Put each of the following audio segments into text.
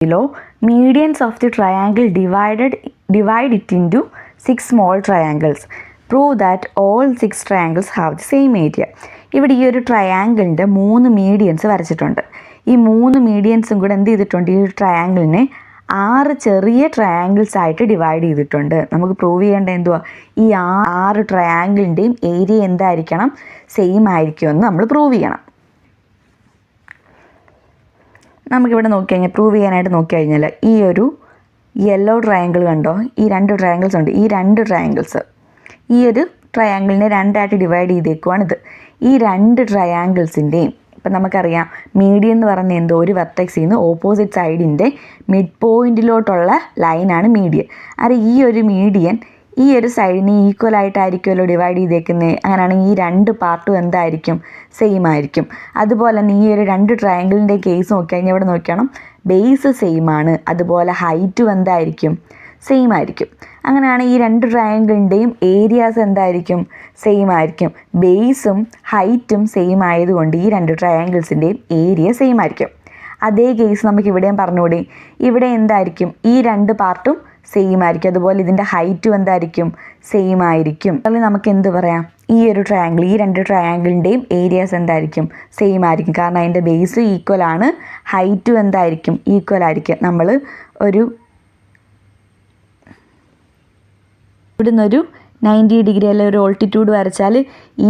Below, medians of the triangle divide it into 6 small triangles. Prove that all 6 triangles have the same area. ഇവിടെ ഈ ഒരു ട്രയാങ്കിളിൻ്റെ 3 medians വരച്ചിട്ടുണ്ട്. ഈ 3 മീഡിയൻസും കൂടെ എന്ത് ചെയ്തിട്ടുണ്ട്, ഈ ഒരു ട്രയാങ്കിളിനെ 6 ചെറിയ ട്രയാങ്കിൾസ് ആയിട്ട് ഡിവൈഡ് ചെയ്തിട്ടുണ്ട്. നമുക്ക് പ്രൂവ് ചെയ്യേണ്ട എന്തുവാ, ഈ 6 ട്രയാങ്കിളിൻ്റെയും ഏരിയ എന്തായിരിക്കണം, സെയിം ആയിരിക്കുമെന്ന് നമ്മൾ പ്രൂവ് ചെയ്യണം. നമുക്കിവിടെ നോക്കിക്കഴിഞ്ഞാൽ പ്രൂവ് ചെയ്യാനായിട്ട് നോക്കിക്കഴിഞ്ഞാൽ ഈ ഒരു യെല്ലോ ട്രയാങ്കിൾ കണ്ടോ, ഈ 2 ട്രയാങ്കിൾസ് ഉണ്ട്. ഈ 2 ട്രയാങ്കിൾസ് ഈ ഒരു ട്രയാങ്കിളിനെ 2ആയിട്ട് ഡിവൈഡ് ചെയ്തേക്കുവാണിത്. ഈ 2 ട്രയാങ്കിൾസിൻ്റെയും ഇപ്പം നമുക്കറിയാം മീഡിയൻ എന്ന് പറഞ്ഞ എന്തോ ഒരു വെർട്ടെക്സിൽ നിന്ന് ഓപ്പോസിറ്റ് സൈഡിൻ്റെ മിഡ് പോയിൻറ്റിലോട്ടുള്ള ലൈനാണ് മീഡിയൻ. അത് ഈ ഒരു മീഡിയൻ ഈ ഒരു സൈഡിന് ഈക്വൽ ആയിട്ടായിരിക്കുമല്ലോ ഡിവൈഡ് ചെയ്തേക്കുന്നത്. അങ്ങനെയാണെങ്കിൽ ഈ 2 പാർട്ടും എന്തായിരിക്കും, സെയിം ആയിരിക്കും. അതുപോലെ തന്നെ ഈ ഒരു 2 ട്രയാങ്കിളിൻ്റെ കേസ് നോക്കിക്കഴിഞ്ഞാൽ ഇവിടെ നോക്കണം, ബേസ് സെയിം ആണ്, അതുപോലെ ഹൈറ്റും എന്തായിരിക്കും, സെയിം ആയിരിക്കും. അങ്ങനെയാണ് ഈ 2 ട്രയാങ്കിളിൻ്റെയും ഏരിയാസ് എന്തായിരിക്കും, സെയിം ആയിരിക്കും. ബേസും ഹൈറ്റും സെയിം ആയതുകൊണ്ട് ഈ 2 ട്രയാങ്കിൾസിൻ്റെയും ഏരിയ സെയിം ആയിരിക്കും. അതേ കേസ് നമുക്ക് ഇവിടെയും പറഞ്ഞുകൂടി, ഇവിടെ എന്തായിരിക്കും, ഈ 2 പാർട്ടും സെയിം ആയിരിക്കും, അതുപോലെ ഇതിൻ്റെ ഹൈറ്റും എന്തായിരിക്കും, സെയിം ആയിരിക്കും. അല്ലെങ്കിൽ നമുക്ക് എന്ത് പറയാം, ഈ ഒരു ട്രയാങ്കിൾ ഈ 2 ട്രയാങ്കിളിൻ്റെയും ഏരിയാസ് എന്തായിരിക്കും, സെയിം ആയിരിക്കും. കാരണം അതിൻ്റെ ബേസ് ഈക്വൽ ആണ്, ഹൈറ്റും എന്തായിരിക്കും, ഈക്വൽ ആയിരിക്കും. നമ്മൾ ഇവിടുന്ന് ഒരു 90 ഡിഗ്രി അല്ലെങ്കിൽ ഒരു ഓൾട്ടിറ്റ്യൂഡ് വരച്ചാൽ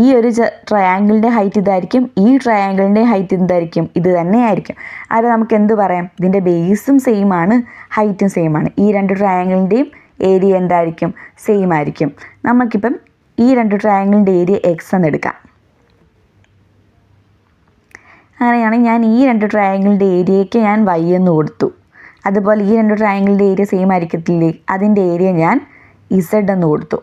ഈ ഒരു ട്രയാങ്കിളിൻ്റെ ഹൈറ്റ് ഇതായിരിക്കും, ഈ ട്രയാങ്കിളിൻ്റെ ഹൈറ്റ് എന്തായിരിക്കും, ഇത് തന്നെയായിരിക്കും. അത് നമുക്ക് എന്ത് പറയാം, ഇതിൻ്റെ ബേസും സെയിം ആണ്, ഹൈറ്റും സെയിം ആണ്. ഈ 2 ട്രയാങ്കിളിൻ്റെയും ഏരിയ എന്തായിരിക്കും, സെയിം ആയിരിക്കും. നമുക്കിപ്പം ഈ 2 ട്രയാങ്കിളിൻ്റെ ഏരിയ എക്സ് എന്ന് എടുക്കാം. അങ്ങനെയാണെങ്കിൽ ഞാൻ ഈ 2 ട്രയാങ്കിളിൻ്റെ ഏരിയയ്ക്ക് ഞാൻ വൈ എന്ന് കൊടുത്തു. അതുപോലെ ഈ 2 ട്രയാങ്കിളിൻ്റെ ഏരിയ സെയിം ആയിരിക്കത്തില്ലേ, അതിൻ്റെ ഏരിയ ഞാൻ ഇസഡ് എന്ന് കൊടുത്തു.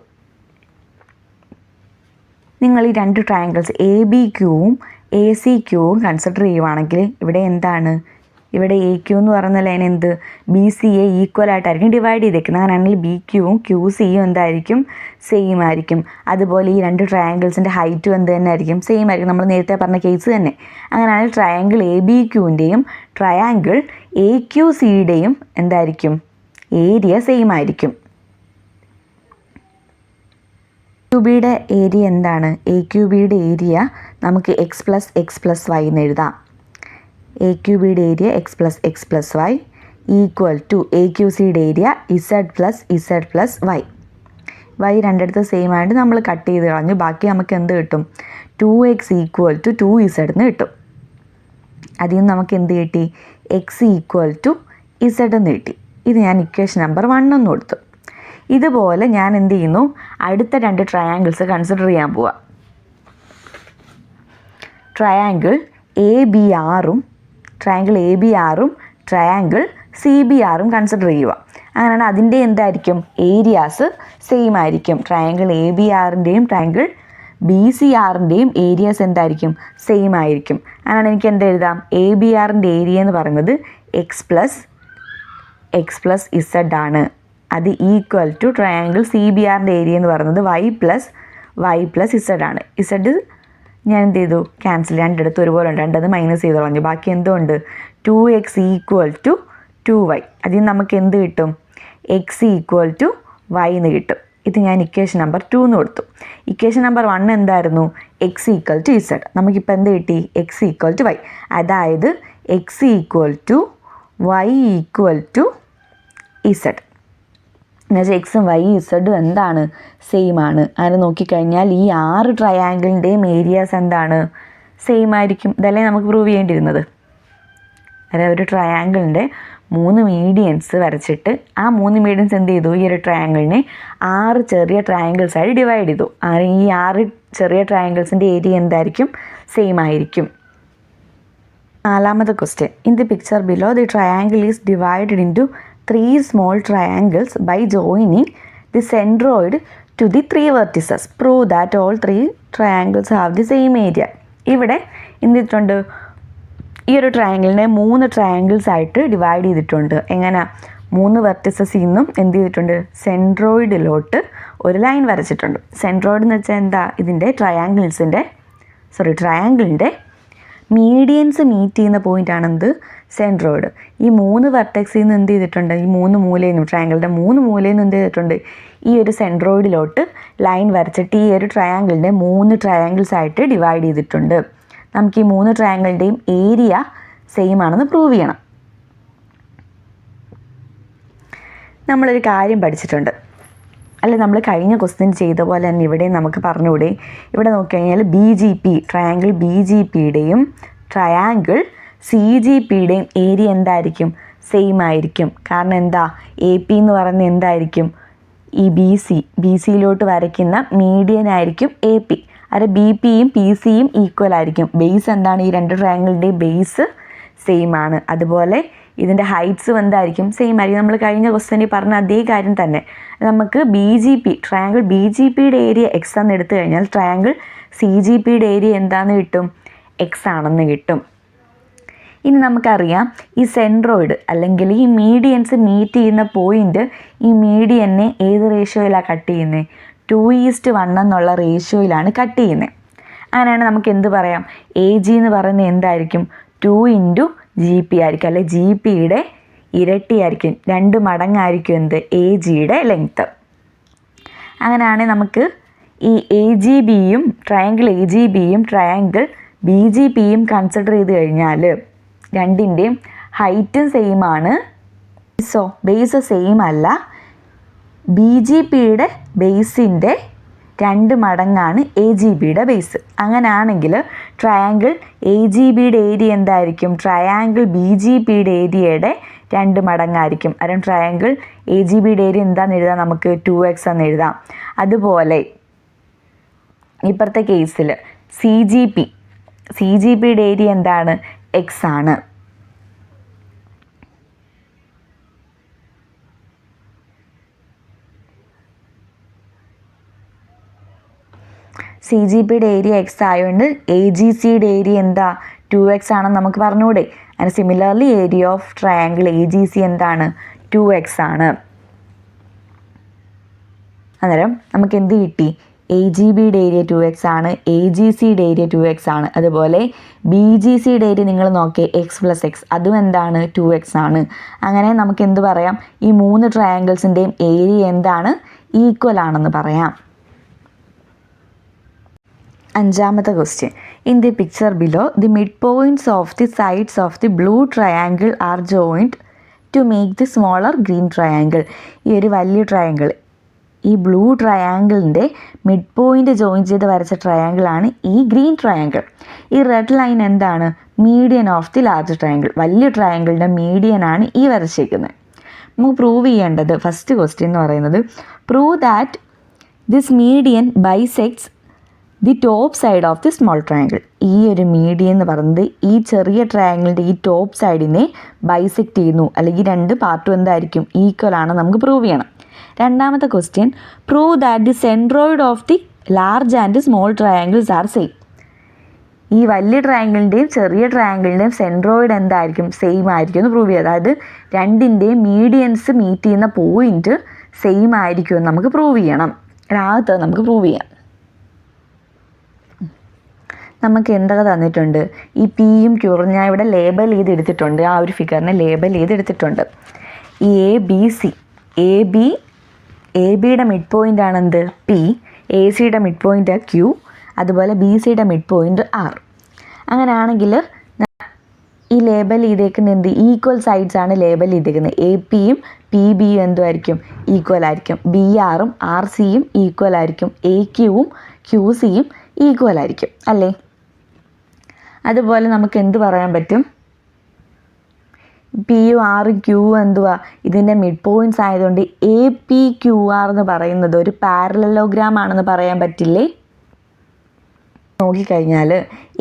നിങ്ങൾ ഈ 2 ട്രയാങ്കിൾസ് എ ബി ക്യൂവും എ സി ക്യൂവും കൺസിഡർ ചെയ്യുവാണെങ്കിൽ ഇവിടെ എന്താണ്, ഇവിടെ എ ക്യൂ എന്ന് പറയുന്ന ലൈൻ എന്ത്, ബി സി എ ഈക്വൽ ആയിട്ടായിരിക്കും ഡിവൈഡ് ചെയ്തേക്കുന്നത്. അങ്ങനെയാണെങ്കിൽ ബി ക്യൂവും ക്യൂ സിയും എന്തായിരിക്കും, സെയിം ആയിരിക്കും. അതുപോലെ ഈ 2 ട്രയാങ്കിൾസിൻ്റെ ഹൈറ്റും എന്ത് തന്നെ ആയിരിക്കും, സെയിം ആയിരിക്കും. നമ്മൾ നേരത്തെ പറഞ്ഞ കേസ് തന്നെ. അങ്ങനെയാണെങ്കിൽ ട്രയാങ്കിൾ എ ബി ക്യൂവിൻ്റെയും ട്രയാങ്കിൾ എ ക്യൂ സിയുടെയും എന്തായിരിക്കും, ഏരിയ സെയിം ആയിരിക്കും. ക്യൂബിയുടെ ഏരിയ എന്താണ്, എ ക്യൂബിയുടെ ഏരിയ നമുക്ക് എക്സ് പ്ലസ് വൈ എന്ന് എഴുതാം. എ ക്യൂബിയുടെ area X plus Y equal to A Q സിയുടെ area Z plus Y. Y രണ്ടിടത്ത് സെയിം ആയിട്ട് നമ്മൾ കട്ട് ചെയ്ത് കളഞ്ഞു. ബാക്കി നമുക്ക് എന്ത് കിട്ടും, 2x ഈക്വൽ ടു 2z എന്ന് കിട്ടും. അതിൽ നിന്ന് നമുക്ക് എന്ത് കിട്ടി, എക്സ് ഈക്വൽ ടു ഇസഡ് എന്ന് കിട്ടി. ഇത് ഞാൻ ഇക്വേഷൻ നമ്പർ 1 എന്ന് കൊടുത്തു. ഇതുപോലെ ഞാൻ എന്ത് ചെയ്യുന്നു, അടുത്ത 2 ട്രയാങ്കിൾസ് കൺസിഡർ ചെയ്യാൻ പോവാം. ട്രയാങ്കിൾ എ ബി ആറും ട്രയാങ്കിൾ സി ബി ആറും കൺസിഡർ ചെയ്യുക. അങ്ങനെയാണ് അതിൻ്റെ എന്തായിരിക്കും, ഏരിയാസ് സെയിം ആയിരിക്കും. ട്രയാങ്കിൾ എ ബി ആറിൻ്റെയും ട്രയാങ്കിൾ ബി സി ആറിൻ്റെയും ഏരിയാസ് എന്തായിരിക്കും, സെയിം ആയിരിക്കും. അങ്ങനെയാണ് എനിക്ക് എന്ത് എഴുതാം, എ ബി ആറിൻ്റെ ഏരിയ എന്ന് പറയുന്നത് എക്സ് പ്ലസ് ഇസഡ് ആണ്. അത് equal to triangle C B ആറിൻ്റെ ഏരിയ എന്ന് പറയുന്നത് വൈ പ്ലസ് ഇസഡ് ആണ്. ഇസഡ് ഞാൻ എന്ത് ചെയ്തു, ക്യാൻസൽ, രണ്ടിടത്ത് ഒരുപോലെ ഉണ്ട്, രണ്ടത് മൈനസ് ചെയ്ത് കളഞ്ഞു. ബാക്കി എന്തുകൊണ്ട്, 2x ഈക്വൽ ടു 2y. അതിൽ നമുക്ക് എന്ത് കിട്ടും, എക്സ് ഈക്വൽ ടു വൈ എന്ന് കിട്ടും. ഇത് ഞാൻ ഇക്വേഷൻ നമ്പർ 2 എന്ന് കൊടുത്തു. ഇക്വേഷൻ നമ്പർ 1 എന്തായിരുന്നു, എക്സ് ഈക്വൽ ടു ഇസഡ്. നമുക്കിപ്പോൾ എന്ത് കിട്ടി, എക്സ് ഈക്വൽ ടു വൈ. അതായത് X equal to Y equal to Z. എന്നുവെച്ചാൽ എക്സും വൈ ഇസഡും എന്താണ്, സെയിം ആണ്. അങ്ങനെ നോക്കിക്കഴിഞ്ഞാൽ ഈ 6 ട്രയാങ്കിളിൻ്റെയും ഏരിയാസ് എന്താണ്, സെയിം ആയിരിക്കും. ഇതല്ലേ നമുക്ക് പ്രൂവ് ചെയ്യേണ്ടിയിരുന്നത്. അതായത് ഒരു ട്രയാങ്കിളിൻ്റെ 3 മീഡിയൻസ് വരച്ചിട്ട് ആ 3 മീഡിയൻസ് എന്ത് ചെയ്തു, ഈ ഒരു ട്രയാങ്കിളിനെ 6 ചെറിയ ട്രയാങ്കിൾസ് ആയിട്ട് ഡിവൈഡ് ചെയ്തു. അങ്ങനെ ഈ 6 ചെറിയ ട്രയാങ്കിൾസിൻ്റെ ഏരിയ എന്തായിരിക്കും, സെയിം ആയിരിക്കും. 4ാമത്തെ question. In the picture below the triangle is divided into 3 small triangles by joining the centroid to the 3 vertices. Prove that all 3 triangles have the same area. ഇവിടെ എന്തിട്ടുണ്ട്, ഈ ഒരു ട്രയാങ്കിളിനെ 3 ട്രയാങ്കിൾസ് ആയിട്ട് divide ചെയ്തിട്ടുണ്ട്. എങ്ങനെ, 3 വെർട്ടിസസിൽ നിന്നും എന്ത് ചെയ്തിട്ടുണ്ട്, സെൻട്രോയിഡിലോട്ട് ഒരു ലൈൻ വരച്ചിട്ടുണ്ട്. സെൻട്രോയിഡ് എന്ന് വെച്ചാൽ എന്താ, ഇതിൻ്റെ ട്രയാങ്കിളിൻ്റെ മീഡിയൻസ് മീറ്റ് ചെയ്യുന്ന പോയിൻ്റാണ് എന്ത്? സെൻട്രോയിഡ്. ഈ 3 വെർട്ടെക്സിൽ നിന്ന് എന്ത് ചെയ്തിട്ടുണ്ട്? ഈ 3 മൂലയിൽ നിന്നും ട്രയാങ്കിളിൻ്റെ 3 മൂലയിൽ നിന്ന് എന്ത് ചെയ്തിട്ടുണ്ട്? ഈ ഒരു സെൻട്രോയിഡിലോട്ട് ലൈൻ വരച്ചിട്ട് ഈ ഒരു ട്രയാങ്കിളിൻ്റെ 3 ട്രയാങ്കിൾസ് ആയിട്ട് ഡിവൈഡ് ചെയ്തിട്ടുണ്ട്. നമുക്ക് ഈ 3 ട്രയാങ്കിളിൻ്റെയും ഏരിയ സെയിം ആണെന്ന് പ്രൂവ് ചെയ്യണം. നമ്മളൊരു കാര്യം പഠിച്ചിട്ടുണ്ട്, അല്ല നമ്മൾ കഴിഞ്ഞ ക്വസ്റ്റ്യൻ ചെയ്ത പോലെ തന്നെ ഇവിടെ നമുക്ക് പറഞ്ഞുകൂടെ? ഇവിടെ നോക്കിക്കഴിഞ്ഞാൽ BGP ട്രയാങ്കിൾ BGPയുടെയും ട്രയാങ്കിൾ CGPയുടെയും ഏരിയ എന്തായിരിക്കും? സെയിം ആയിരിക്കും. കാരണം എന്താ? AP എന്ന് പറയുന്നത് എന്തായിരിക്കും? ഈ BCയിലോട്ട് വരയ്ക്കുന്ന മീഡിയൻ ആയിരിക്കും AP. അത് BPയും PCയും ഈക്വൽ ആയിരിക്കും. ബേസ് എന്താണ്? ഈ 2 ട്രയാങ്കിളിൻ്റെയും ബേസ് സെയിം ആണ്. അതുപോലെ ഇതിൻ്റെ ഹൈറ്റ്സും എന്തായിരിക്കും? സെയിം ആയിരിക്കും. നമ്മൾ കഴിഞ്ഞ ക്വസ്റ്റ്യനിൽ പറഞ്ഞ അതേ കാര്യം തന്നെ. നമുക്ക് ട്രയാങ്കിൾ BGPയുടെ ഏരിയ X എന്ന് എടുത്തു കഴിഞ്ഞാൽ ട്രയാങ്കിൾ CGPയുടെ ഏരിയ എന്താണെന്ന് കിട്ടും? X ആണെന്ന് കിട്ടും. ഇനി നമുക്കറിയാം ഈ സെൻട്രോയിഡ് അല്ലെങ്കിൽ ഈ മീഡിയൻസ് മീറ്റ് ചെയ്യുന്ന പോയിൻ്റ് ഈ മീഡിയനെ ഏത് റേഷ്യോയിലാണ് കട്ട് ചെയ്യുന്നത്? 2:1 എന്നുള്ള റേഷ്യോയിലാണ് കട്ട് ചെയ്യുന്നത്. അങ്ങനെയാണ് നമുക്ക് എന്ത് പറയാം? AG എന്ന് പറയുന്നത് എന്തായിരിക്കും? 2 × GP ആയിരിക്കും. അല്ലെ GPയുടെ ഇരട്ടിയായിരിക്കും, 2 മടങ്ങായിരിക്കും എന്ത്? AGയുടെ ലെങ്ത്ത്. അങ്ങനെയാണെങ്കിൽ നമുക്ക് ഈ AGBയും ട്രയാങ്കിൾ AGBയും ട്രയാങ്കിൾ BGPയും കൺസിഡർ ചെയ്ത് കഴിഞ്ഞാൽ രണ്ടിൻ്റെയും ഹൈറ്റും സെയിം ആണ്. ബേസ് സെയിം അല്ല. BGPയുടെ ബേസിൻ്റെ 2 മടങ്ങാണ് AGBയുടെ ബേസ്. അങ്ങനെയാണെങ്കിൽ ട്രയാങ്കിൾ AGBയുടെ ഏരിയ എന്തായിരിക്കും? ട്രയാങ്കിൾ BGPയുടെ ഏരിയയുടെ 2 മടങ്ങായിരിക്കും. കാരണം ട്രയാങ്കിൾ AGBയുടെ ഏരിയ എന്താണെന്ന് എഴുതാം? നമുക്ക് 2x എന്ന് എഴുതാം. അതുപോലെ ഇപ്പുറത്തെ കേസിൽ CGPയുടെ ഏരിയ എന്താണ്? x ആണ്. CGPയുടെ ഏരിയ x ആയതുകൊണ്ട് AGCയുടെ ഏരിയ എന്താ? 2x ആണെന്ന് നമുക്ക് പറഞ്ഞുകൂടെ? And similarly area of triangle AGC എന്താണ്? 2x ആണ്. അന്നേരം നമുക്ക് എന്ത് കിട്ടി? AGBയുടെ ഏരിയ 2x ആണ്, AGCയുടെ ഏരിയ 2x ആണ്. അതുപോലെ BGCയുടെ ഏരിയ നിങ്ങൾ നോക്കിയേ x+x, അതും എന്താണ്? 2x ആണ്. അങ്ങനെ നമുക്ക് എന്ത് പറയാം? ഈ 3 ട്രയാങ്കിൾസിൻ്റെയും ഏരിയ എന്താണ്? ഈക്വൽ ആണെന്ന് പറയാം. 5ാമത്തെ question. In the picture below the mid points of the sides of the blue triangle are joined to make the smaller green triangle. ഈ ഒരു വലിയ ട്രയാങ്കിൾ, ഈ ബ്ലൂ ട്രയാങ്കിളിൻ്റെ മിഡ് പോയിൻ്റ് ജോയിൻ ചെയ്ത് വരച്ച ട്രയാങ്കിളാണ് ഈ ഗ്രീൻ ട്രയാങ്കിൾ. ഈ റെഡ് ലൈൻ എന്താണ്? Median of the large triangle. വലിയ ട്രയാങ്കിളിൻ്റെ മീഡിയനാണ് ഈ വരച്ചിരിക്കുന്നത്. നമുക്ക് പ്രൂവ് ചെയ്യേണ്ടത് ഫസ്റ്റ് ക്വസ്റ്റ്യൻ എന്ന് പറയുന്നത്, prove that this median bisects the top side of the small triangle. ഈ ഒരു മീഡിയൻ എന്ന് പറയുന്നത് ഈ ചെറിയ ട്രയാങ്കിളിൻ്റെ ഈ ടോപ്പ് സൈഡിനെ ബൈസെക്ട് ചെയ്യുന്നു, അല്ലെങ്കിൽ 2 പാർട്ടും എന്തായിരിക്കും? ഈക്വൽ ആണ്. നമുക്ക് പ്രൂവ് ചെയ്യണം. 2ാമത്തെ question, prove that the centroid of the large and small triangles are same. ഈ വലിയ ട്രയാങ്കിളിൻ്റെയും ചെറിയ ട്രയാങ്കിളിൻ്റെയും സെൻട്രോയിഡ് എന്തായിരിക്കും? സെയിം ആയിരിക്കും എന്ന് പ്രൂവ് ചെയ്യുക. അതായത് രണ്ടിൻ്റെയും മീഡിയൻസ് മീറ്റ് ചെയ്യുന്ന പോയിൻറ്റ് സെയിം ആയിരിക്കും എന്ന് നമുക്ക് പ്രൂവ് ചെയ്യണം. ആദ്യത്തെ നമുക്ക് പ്രൂവ് ചെയ്യാം. നമുക്ക് എന്തൊക്കെ തന്നിട്ടുണ്ട്? ഈ പിയും ക്യൂറും ഞാൻ ഇവിടെ ലേബൽ ചെയ്തെടുത്തിട്ടുണ്ട്. ആ ഒരു ഫിഗറിനെ ലേബൽ ചെയ്തെടുത്തിട്ടുണ്ട്. ഈ എബിയുടെ മിഡ് പോയിൻ്റ് ആണെന്ത്? പി. ACയുടെ മിഡ് പോയിൻ്റ് Q. അതുപോലെ BCയുടെ മിഡ് പോയിൻ്റ് R. അങ്ങനെയാണെങ്കിൽ ഈ ലേബൽ ചെയ്തേക്കുന്ന എന്ത്? ഈക്വൽ സൈഡ്സ് ആണ് ലേബൽ ചെയ്തേക്കുന്നത്. APയും PBയും എന്തുമായിരിക്കും? ഈക്വൽ ആയിരിക്കും. BRും RCയും ഈക്വൽ ആയിരിക്കും. AQവും QCയും ഈക്വൽ ആയിരിക്കും അല്ലേ? അതുപോലെ നമുക്ക് എന്ത് പറയാൻ പറ്റും? പിയും ആറും ക്യൂവും എന്തുവാ? ഇതിൻ്റെ മിഡ് പോയിൻറ്റ്സ് ആയതുകൊണ്ട് APQR എന്ന് പറയുന്നത് ഒരു പാരലലോഗ്രാം ആണെന്ന് പറയാൻ പറ്റില്ലേ? നോക്കിക്കഴിഞ്ഞാൽ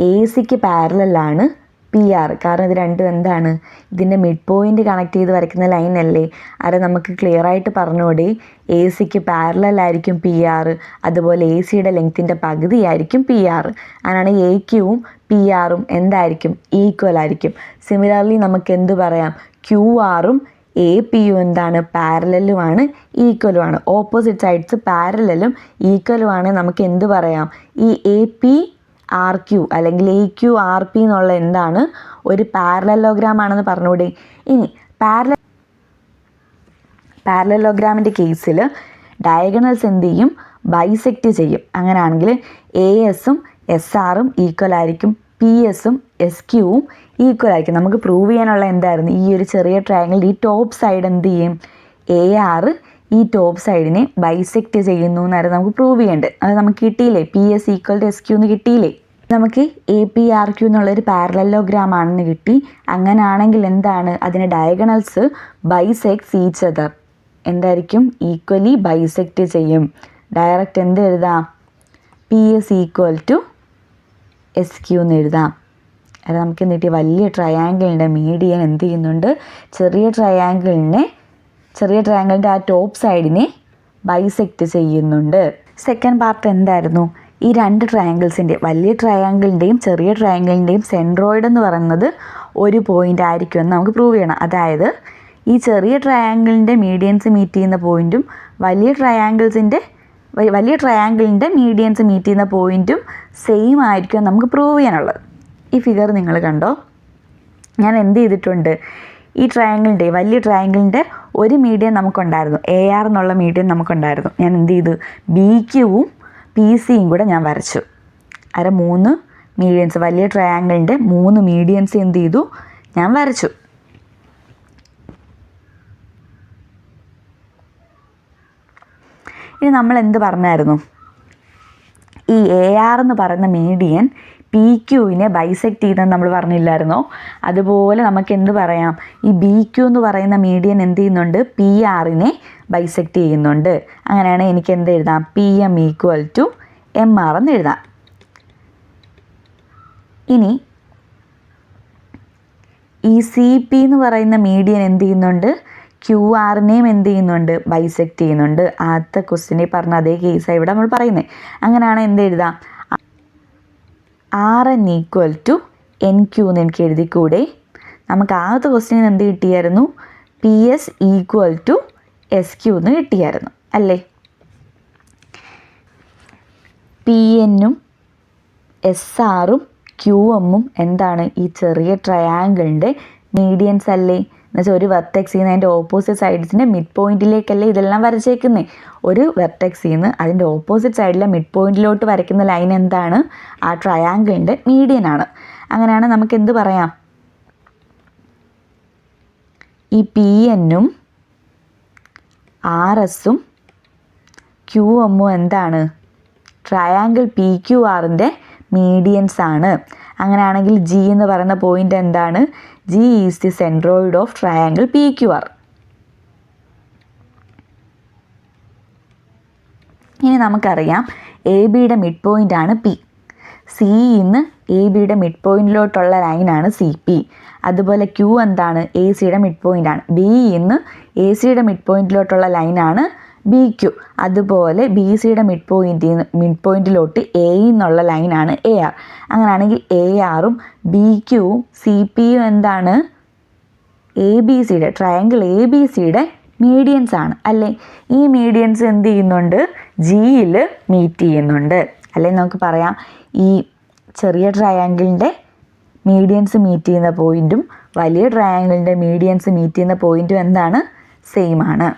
ACക്ക് പാരലലാണ് PR. കാരണം ഇത് രണ്ടും എന്താണ്? ഇതിൻ്റെ മിഡ് പോയിൻ്റ് കണക്ട് ചെയ്ത് വരയ്ക്കുന്ന ലൈൻ അല്ലേ? അത് നമുക്ക് ക്ലിയർ ആയിട്ട് പറഞ്ഞുകൂടി. ACക്ക് പാരലലായിരിക്കും PR. അതുപോലെ ACയുടെ ലെങ്ത്തിൻ്റെ പകുതിയായിരിക്കും PR. അങ്ങനെയാണ് AQവും PRും എന്തായിരിക്കും? ഈക്വൽ ആയിരിക്കും. സിമിലർലി നമുക്ക് എന്ത് പറയാം? QRും APയും എന്താണ്? പാരലലുമാണ്, ഈക്വലുമാണ്. ഓപ്പോസിറ്റ് സൈഡ്സ് പാരലലും ഈക്വലുമാണ്. നമുക്ക് എന്ത് പറയാം? ഈ AP ആർ ക്യൂ അല്ലെങ്കിൽ എ ക്യൂ ആർ പി എന്നുള്ള എന്താണ് ഒരു പാരലലോഗ്രാം ആണെന്ന് പറഞ്ഞുകൂടെ. ഇനി പാരലലോഗ്രാമിൻ്റെ കേസിൽ ഡയഗണൽസ് എന്ത് ചെയ്യും, ബൈസെക്റ്റ് ചെയ്യും. അങ്ങനെയാണെങ്കിൽ എ എസും എസ് ആറും ഈക്വൽ ആയിരിക്കും, പി എസും എസ് ക്യൂവും ഈക്വൽ ആയിരിക്കും. നമുക്ക് പ്രൂവ് ചെയ്യാനുള്ള എന്തായിരുന്നു, ഈ ഒരു ചെറിയ ട്രയാങ്കിൾ ഈ ടോപ്പ് സൈഡ് എന്ത് ചെയ്യും, എ ആറ് ഈ ടോപ്പ് സൈഡിനെ ബൈസെക്റ്റ് ചെയ്യുന്നു എന്നായിരുന്നു നമുക്ക് പ്രൂവ് ചെയ്യേണ്ടത്. അത് നമുക്ക് കിട്ടിയില്ലേ, P S equal to S Q എന്ന് കിട്ടിയില്ലേ. നമുക്ക് എ പി ആർ ക്യൂ എന്നുള്ളൊരു പാരലലോഗ്രാം ആണെന്ന് കിട്ടി. അങ്ങനെയാണെങ്കിൽ എന്താണ്, അതിന് ഡയഗണൽസ് ബൈസെക്ട്സ് ഈച്ച് അതർ, എന്തായിരിക്കും, ഈക്വലി ബൈസെക്റ്റ് ചെയ്യും. ഡയറക്റ്റ് എന്ത് എഴുതാം, P S equal to S Q എന്ന് എഴുതാം. അത് നമുക്ക് എന്നിട്ട് വലിയ ട്രയാങ്കിളിൻ്റെ മീഡിയൻ എന്ത് ചെയ്യുന്നുണ്ട്, ചെറിയ ട്രയാങ്കിളിൻ്റെ ആ ടോപ്പ് സൈഡിനെ ബൈസെക്റ്റ് ചെയ്യുന്നുണ്ട്. സെക്കൻഡ് പാർട്ട് എന്തായിരുന്നു, ഈ രണ്ട് ട്രയാങ്കിൾസിൻ്റെ, വലിയ ട്രയാങ്കിളിൻ്റെയും ചെറിയ ട്രയാങ്കിളിൻ്റെയും സെൻട്രോയിഡ് എന്ന് പറയുന്നത് ഒരു പോയിൻ്റ് ആയിരിക്കുമെന്ന് നമുക്ക് പ്രൂവ് ചെയ്യണം. അതായത് ഈ ചെറിയ ട്രയാങ്കിളിൻ്റെ മീഡിയൻസ് മീറ്റ് ചെയ്യുന്ന പോയിൻറ്റും വലിയ ട്രയാങ്കിളിൻ്റെ മീഡിയൻസ് മീറ്റ് ചെയ്യുന്ന പോയിൻറ്റും സെയിം ആയിരിക്കും നമുക്ക് പ്രൂവ് ചെയ്യാനുള്ളത്. ഈ ഫിഗർ നിങ്ങൾ കണ്ടോ, ഞാൻ എന്ത് ചെയ്തിട്ടുണ്ട്, ഈ വലിയ ട്രയാങ്കിളിൻ്റെ ഒരു മീഡിയൻ നമുക്കുണ്ടായിരുന്നു, എ ആർ എന്നുള്ള മീഡിയൻ നമുക്കുണ്ടായിരുന്നു. ഞാൻ എന്ത് ചെയ്തു, ബി ക്യൂവും പി സിയും കൂടെ ഞാൻ വരച്ചു. 3 മീഡിയൻസ്, വലിയ ട്രയാങ്കിളിൻ്റെ 3 മീഡിയൻസ് എന്ത് ചെയ്തു, ഞാൻ വരച്ചു. ഇനി നമ്മൾ എന്ത് പറഞ്ഞായിരുന്നു, ഈ എ ആർ എന്ന് പറയുന്ന മീഡിയൻ പി ക്യൂവിനെ ബൈസെക്റ്റ് ചെയ്തെന്ന് നമ്മൾ പറഞ്ഞില്ലായിരുന്നോ. അതുപോലെ നമുക്ക് എന്ത് പറയാം, ഈ ബി ക്യൂ എന്ന് പറയുന്ന മീഡിയൻ എന്ത് ചെയ്യുന്നുണ്ട്, പി ആറിനെ ബൈസെക്റ്റ് ചെയ്യുന്നുണ്ട്. അങ്ങനെയാണെങ്കിൽ എനിക്ക് എന്ത് എഴുതാം, P M equal to M R എന്ന് എഴുതാം. ഇനി ഈ സി പി എന്ന് പറയുന്ന മീഡിയൻ എന്ത് ചെയ്യുന്നുണ്ട്, ക്യു ആറിനെയും എന്ത് ചെയ്യുന്നുണ്ട്, ബൈസെക്റ്റ് ചെയ്യുന്നുണ്ട്. ആദ്യത്തെ ക്വസ്റ്റിനെ പറഞ്ഞ അതേ കേസാണ് ഇവിടെ നമ്മൾ പറയുന്നത്. അങ്ങനെയാണ് എന്ത് എഴുതാം, R N equal to N Q എന്ന് എനിക്ക് എഴുതിക്കൂടെ. നമുക്ക് ആദ്യത്തെ ക്വസ്റ്റിന് എന്ത് കിട്ടിയായിരുന്നു, P S equal to S Q എന്ന് കിട്ടിയായിരുന്നു അല്ലേ. പി എന്നും എസ് ആറും ക്യൂ എമ്മും എന്താണ്, ഈ ചെറിയ ട്രയാങ്കിളിൻ്റെ മീഡിയൻസ് അല്ലേ. എന്നുവെച്ചാൽ ഒരു വെർട്ടെക്സിൽ നിന്ന് അതിൻ്റെ ഓപ്പോസിറ്റ് സൈഡ്സിൻ്റെ മിഡ് പോയിന്റിലേക്കല്ലേ ഇതെല്ലാം വരച്ചേക്കുന്നത്. ഒരു വെർട്ടെക്സിൽ നിന്ന് അതിൻ്റെ ഓപ്പോസിറ്റ് സൈഡിലെ മിഡ് പോയിന്റിലോട്ട് വരയ്ക്കുന്ന ലൈൻ എന്താണ്, ആ ട്രയാങ്കിളിൻ്റെ മീഡിയൻ ആണ്. അങ്ങനെയാണ് നമുക്ക് എന്ത് പറയാം, ഈ പി എന്നും ആർ എസും ക്യൂ എമ്മും എന്താണ്, ട്രയാങ്കിൾ പി ക്യു ആറിൻ്റെ മീഡിയൻസ് ആണ്. അങ്ങനെയാണെങ്കിൽ ജി എന്ന് പറയുന്ന പോയിന്റ് എന്താണ്, G is the centroid of triangle P Q R. ഇനി നമുക്കറിയാം എ ബിയുടെ മിഡ് പോയിന്റ് ആണ് പി. സിന്ന് എ ബിയുടെ മിഡ് പോയിന്റിലോട്ടുള്ള ലൈനാണ് സി പി. അതുപോലെ ക്യൂ എന്താണ്, എ സിയുടെ മിഡ് പോയിന്റ് ആണ്. ബിന്ന് എ സിയുടെ മിഡ് പോയിന്റിലോട്ടുള്ള ലൈനാണ് ബി ക്യു. അതുപോലെ ബി സിയുടെ മിഡ് പോയിന്റിലോട്ട് എ എന്നുള്ള ലൈനാണ് എ ആർ. അങ്ങനെയാണെങ്കിൽ എ ആറും ബി ക്യൂവും സി പിയും എന്താണ്, എ ബി സിയുടെ ട്രയാങ്കിൾ എ ബി സിയുടെ മീഡിയൻസ് ആണ് അല്ലേ. ഈ മീഡിയൻസ് എന്ത് ചെയ്യുന്നുണ്ട്, ജിയിൽ മീറ്റ് ചെയ്യുന്നുണ്ട് അല്ലെ. നമുക്ക് പറയാം ഈ ചെറിയ ട്രയാങ്കിളിൻ്റെ മീഡിയൻസ് മീറ്റ് ചെയ്യുന്ന പോയിന്റും വലിയ ട്രയാങ്കിളിൻ്റെ മീഡിയൻസ് മീറ്റ് ചെയ്യുന്ന പോയിന്റും എന്താണ്, സെയിം ആണ്.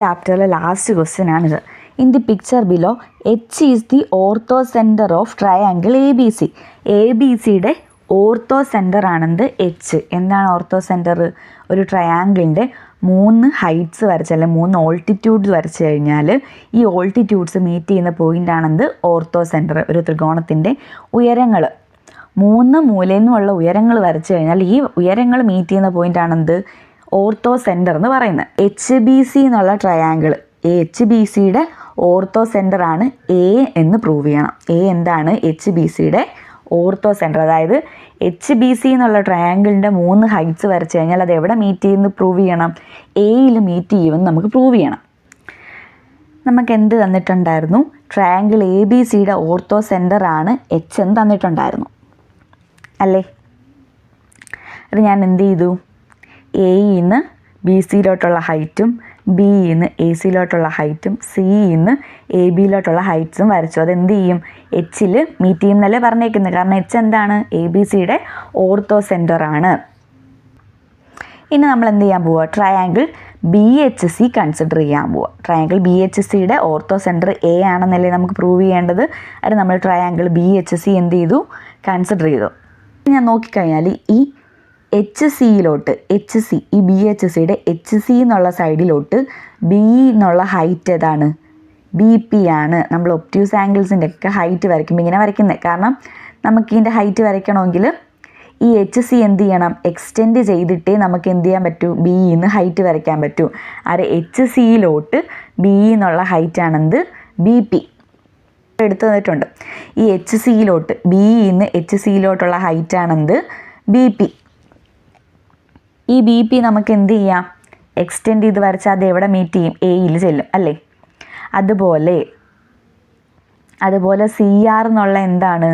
ചാപ്റ്ററിലെ ലാസ്റ്റ് ക്വസ്റ്റ്യൻ ആണിത്. In the picture below H is the ortho centre of triangle A B C. A B സിയുടെ ഓർത്തോ സെൻറ്റർ ആണെന്ത്, എച്ച്. എന്താണ് ഓർത്തോ സെൻറ്റർ, ഒരു ട്രയാങ്കിളിൻ്റെ 3 ഹൈറ്റ്സ് വരച്ച് അല്ലെങ്കിൽ 3 ഓൾട്ടിറ്റ്യൂഡ്സ് വരച്ച് കഴിഞ്ഞാൽ ഈ ഓൾട്ടിറ്റ്യൂഡ്സ് മീറ്റ് ചെയ്യുന്ന പോയിൻ്റ് ആണെന്ത്, ഓർത്തോ സെൻറ്റർ. ഒരു ത്രികോണത്തിൻ്റെ ഉയരങ്ങൾ 3 മൂലയിൽ നിന്നുള്ള ഉയരങ്ങൾ വരച്ച് കഴിഞ്ഞാൽ ഈ ഉയരങ്ങൾ മീറ്റ് ചെയ്യുന്ന പോയിൻ്റ് ആണെന്ത്, ഓർത്തോ സെൻറ്റർ എന്ന് പറയുന്നത്. എച്ച് ബി സി എന്നുള്ള ട്രയാങ്കിൾ, എച്ച് ബി സിയുടെ ഓർത്തോ സെൻറ്റർ ആണ് എ എന്ന് പ്രൂവ് ചെയ്യണം. എ എന്താണ്, എച്ച് ബി സിയുടെ ഓർത്തോ സെൻറ്റർ. അതായത് എച്ച് ബി സി എന്നുള്ള ട്രയാങ്കിളിൻ്റെ 3 ഹൈറ്റ്സ് വരച്ച് കഴിഞ്ഞാൽ അത് എവിടെ മീറ്റ് ചെയ്യുമെന്ന് പ്രൂവ് ചെയ്യണം, എയിൽ മീറ്റ് ചെയ്യുമെന്ന് നമുക്ക് പ്രൂവ് ചെയ്യണം. നമുക്ക് എന്ത് തന്നിട്ടുണ്ടായിരുന്നു, ട്രയാങ്കിൾ എ ബി സിയുടെ ഓർത്തോ സെൻറ്റർ ആണ് എച്ച് എന്ന് തന്നിട്ടുണ്ടായിരുന്നു അല്ലേ. അത് ഞാൻ എന്ത് ചെയ്തു, എയിൽ നിന്ന് ബി സിയിലോട്ടുള്ള ഹൈറ്റും ബിന്ന് എ സിയിലോട്ടുള്ള ഹൈറ്റും സിന്ന് എ ബിയിലോട്ടുള്ള ഹൈറ്റ്സും വരച്ചു. അതെന്ത് ചെയ്യും? എച്ചിൽ മീറ്റ് ചെയ്യും എന്നല്ലേ പറഞ്ഞേക്കുന്നത്. കാരണം എച്ച് എന്താണ്? എ ബി സിയുടെ ഓർത്തോ സെൻറ്റർ ആണ്. ഇനി നമ്മൾ എന്ത് ചെയ്യാൻ പോവുക? Triangle B H C consider ചെയ്യാൻ പോവുക. ട്രയാങ്കിൾ ബി എച്ച് സിയുടെ ഓർത്തോ സെൻറ്റർ എ ആണെന്നല്ലേ നമുക്ക് പ്രൂവ് ചെയ്യേണ്ടത്. അത് നമ്മൾ ട്രയാങ്കിൾ ബി എച്ച് സി എന്ത് ചെയ്തു? കൺസിഡർ ചെയ്തു. ഞാൻ നോക്കിക്കഴിഞ്ഞാൽ ഈ എച്ച് സിയിലോട്ട് ഈ ബി എച്ച് സിയുടെ എച്ച് സി എന്നുള്ള സൈഡിലോട്ട് ബി എന്നുള്ള ഹൈറ്റ് ഏതാണ്? ബി പി ആണ്. നമ്മൾ ഒബ്റ്റ്യൂസ് ആംഗിൾസിൻ്റെ ഒക്കെ ഹൈറ്റ് വരയ്ക്കുമ്പോൾ ഇങ്ങനെ വരയ്ക്കുന്നത്. കാരണം നമുക്ക് ഇതിൻ്റെ ഹൈറ്റ് വരയ്ക്കണമെങ്കിൽ ഈ എച്ച് സി എന്ത് ചെയ്യണം? എക്സ്റ്റെൻഡ് ചെയ്തിട്ടേ നമുക്ക് എന്ത് ചെയ്യാൻ പറ്റൂ? ബിന്ന് ഹൈറ്റ് വരയ്ക്കാൻ പറ്റൂ. അത് എച്ച് സിയിലോട്ട് ബി എന്നുള്ള ഹൈറ്റ് ആണെന്ത്? ബി പി എടുത്തു തന്നിട്ടുണ്ട്. ഈ എച്ച് സിയിലോട്ട് ബിന്ന് എച്ച് സിയിലോട്ടുള്ള ഹൈറ്റ് ആണെന്ത്? B P. ഈ ബി പി നമുക്ക് എന്ത് ചെയ്യാം? എക്സ്റ്റെൻഡ് ചെയ്ത് വരച്ചാൽ അത് എവിടെ മീറ്റ് ചെയ്യും? എയിൽ ചെല്ലും അല്ലേ? അതുപോലെ സി ആർ എന്നുള്ള എന്താണ്?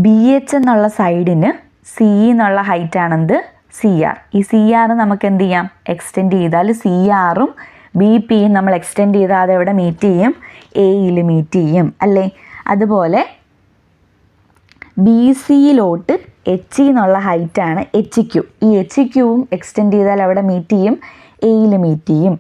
ബി എച്ച് എന്നുള്ള സൈഡിന് സി എന്നുള്ള ഹൈറ്റ് ആണെന്ത്? C R. ഈ സി ആർ നമുക്ക് എന്ത് ചെയ്യാം? എക്സ്റ്റെൻഡ് ചെയ്താൽ സി ആറും ബി പിയും നമ്മൾ എക്സ്റ്റെൻഡ് ചെയ്താൽ അത് എവിടെ മീറ്റ് ചെയ്യും? എയിൽ മീറ്റ് ചെയ്യും അല്ലേ? അതുപോലെ ബി സിയിലോട്ട് എച്ച് എന്നുള്ള ഹൈറ്റാണ് എച്ച് ക്യൂ. ഈ എച്ച് ക്യൂവും എക്സ്റ്റെൻഡ് ചെയ്താൽ അവിടെ മീറ്റ് ചെയ്യും? എയിൽ മീറ്റ് ചെയ്യും.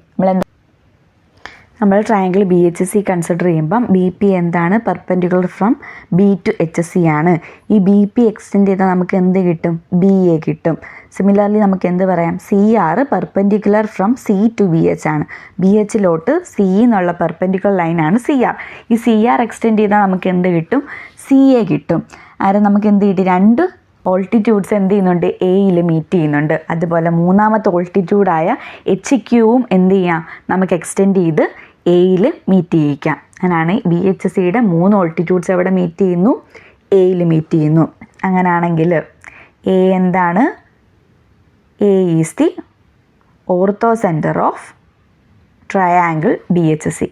നമ്മൾ triangle B H C consider ചെയ്യുമ്പം ബി പി എന്താണ്? Perpendicular from B to H C ആണ്. ഈ ബി പി എക്സ്റ്റെൻഡ് ചെയ്താൽ നമുക്ക് എന്ത് കിട്ടും? ബി എ കിട്ടും. സിമിലർലി നമുക്ക് എന്ത് പറയാം? C R perpendicular from C to B H ആണ്. ബി എച്ചിലോട്ട് സി എന്നുള്ള പെർപെൻഡിക്കുലർ ലൈനാണ് സി ആർ. ഈ സി ആർ എക്സ്റ്റെൻഡ് ചെയ്താൽ നമുക്ക് എന്ത് കിട്ടും? സി എ കിട്ടും. നമുക്ക് എന്ത് കിട്ടി? രണ്ട് ഓൾട്ടിറ്റ്യൂഡ്സ് എന്ത് ചെയ്യുന്നുണ്ട്? എയിൽ മീറ്റ് ചെയ്യുന്നുണ്ട്. അതുപോലെ മൂന്നാമത്തെ ഓൾട്ടിറ്റ്യൂഡായ എച്ച് ക്യൂവും എന്ത് ചെയ്യാം? നമുക്ക് എക്സ്റ്റെൻഡ് ചെയ്ത് എയിൽ മീറ്റ് ചെയ്യിക്കാം. അങ്ങനെയാണ് ബി എച്ച് സിയുടെ 3 ഓൾട്ടിറ്റ്യൂഡ്സ് എവിടെ മീറ്റ് ചെയ്യുന്നു? എയിൽ മീറ്റ് ചെയ്യുന്നു. അങ്ങനെയാണെങ്കിൽ എ എന്താണ്? A is the ortho centre of triangle B H C.